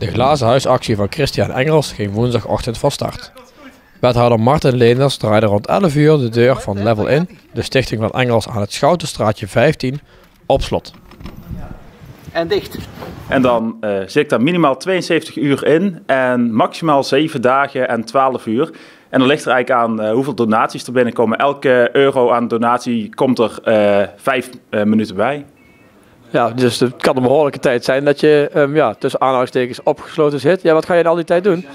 De glazen huisactie van Christian Engels ging woensdagochtend van start. Wethouder Martin Leenders draaide rond 11 uur de deur van Level In, de stichting van Engels aan het Schoutenstraatje 15, op slot. En dicht. En dan zit ik daar minimaal 72 uur in en maximaal 7 dagen en 12 uur. En dan ligt er eigenlijk aan hoeveel donaties er binnenkomen. Elke euro aan donatie komt er 5 minuten bij. Ja, dus het kan een behoorlijke tijd zijn dat je tussen aanhalingstekens opgesloten zit. Ja, wat ga je in al die tijd doen?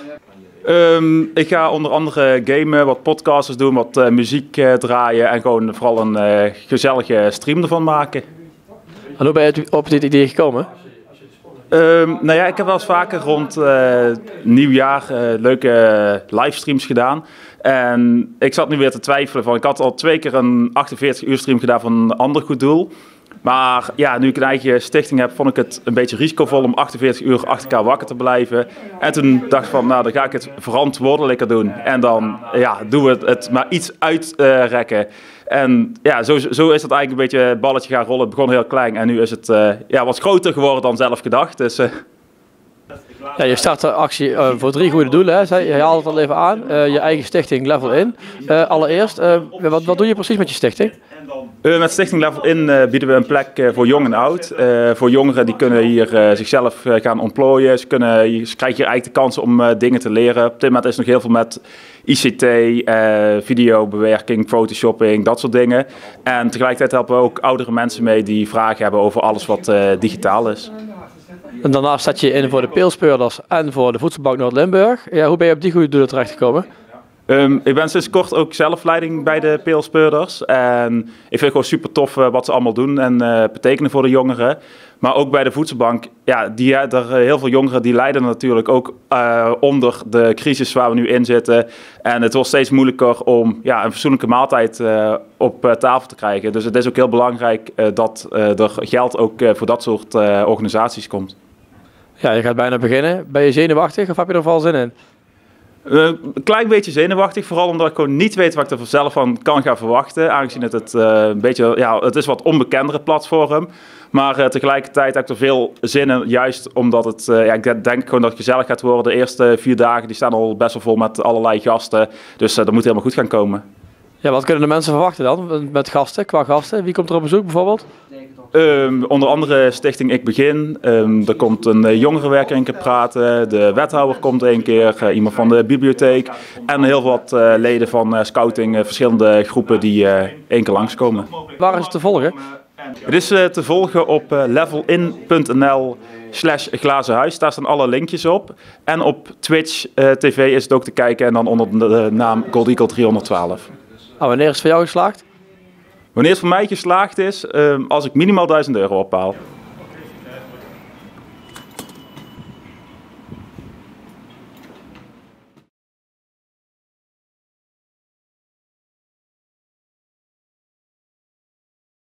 Ik ga onder andere gamen, wat podcasters doen, wat muziek draaien en gewoon vooral een gezellige stream ervan maken. En hoe ben je op dit idee gekomen? Ik heb wel eens vaker rond nieuwjaar leuke livestreams gedaan. En ik zat nu weer te twijfelen van, ik had al 2 keer een 48 uur stream gedaan van een ander goed doel. Maar ja, nu ik een eigen stichting heb, vond ik het een beetje risicovol om 48 uur achter elkaar wakker te blijven. En toen dacht ik van, nou dan ga ik het verantwoordelijker doen. En dan doen we het maar iets uitrekken. En ja, zo is het eigenlijk een beetje het balletje gaan rollen. Het begon heel klein en nu is het wat groter geworden dan zelf gedacht. Dus, Ja, je start de actie voor 3 goede doelen. Hè. Je haalt het al even aan. Je eigen stichting Level In. Allereerst, wat doe je precies met je stichting? Met Stichting Level In bieden we een plek voor jong en oud. Voor jongeren die kunnen hier zichzelf gaan ontplooien. Ze krijgen hier eigenlijk de kans om dingen te leren. Op dit moment is er nog heel veel met ICT, videobewerking, photoshopping, dat soort dingen. En tegelijkertijd helpen we ook oudere mensen mee die vragen hebben over alles wat digitaal is. En daarnaast zat je in voor de Peelspeurders en voor de Voedselbank Noord-Limburg. Ja, hoe ben je op die goede doelen terechtgekomen? Ik ben sinds kort ook zelf leiding bij de Peelspeurders. En ik vind het gewoon super tof wat ze allemaal doen en betekenen voor de jongeren. Maar ook bij de Voedselbank, heel veel jongeren die lijden natuurlijk ook onder de crisis waar we nu in zitten. En het wordt steeds moeilijker om een fatsoenlijke maaltijd op tafel te krijgen. Dus het is ook heel belangrijk dat er geld ook voor dat soort organisaties komt. Ja, je gaat bijna beginnen. Ben je zenuwachtig of heb je er vooral zin in? Een klein beetje zenuwachtig, vooral omdat ik gewoon niet weet wat ik er zelf van kan gaan verwachten. Aangezien het het is wat onbekendere platform. Maar tegelijkertijd heb ik er veel zin in, juist omdat het, ik denk gewoon dat het gezellig gaat worden. De eerste 4 dagen die staan al best wel vol met allerlei gasten. Dus dat moet helemaal goed gaan komen. Ja, wat kunnen de mensen verwachten dan met gasten, qua gasten? Wie komt er op bezoek bijvoorbeeld? Onder andere Stichting Ik Begin. Er komt een jongerenwerker een keer praten. De wethouder komt een keer. Iemand van de bibliotheek. En heel wat leden van scouting. Verschillende groepen die 1 keer langskomen. Waar is het te volgen? Het is te volgen op levelin.nl/glazenhuis. Daar staan alle linkjes op. En op Twitch TV is het ook te kijken. En dan onder de naam Gold Eagle 312. Wanneer is het voor jou geslaagd? Wanneer het voor mij geslaagd is, als ik minimaal €1000 ophaal.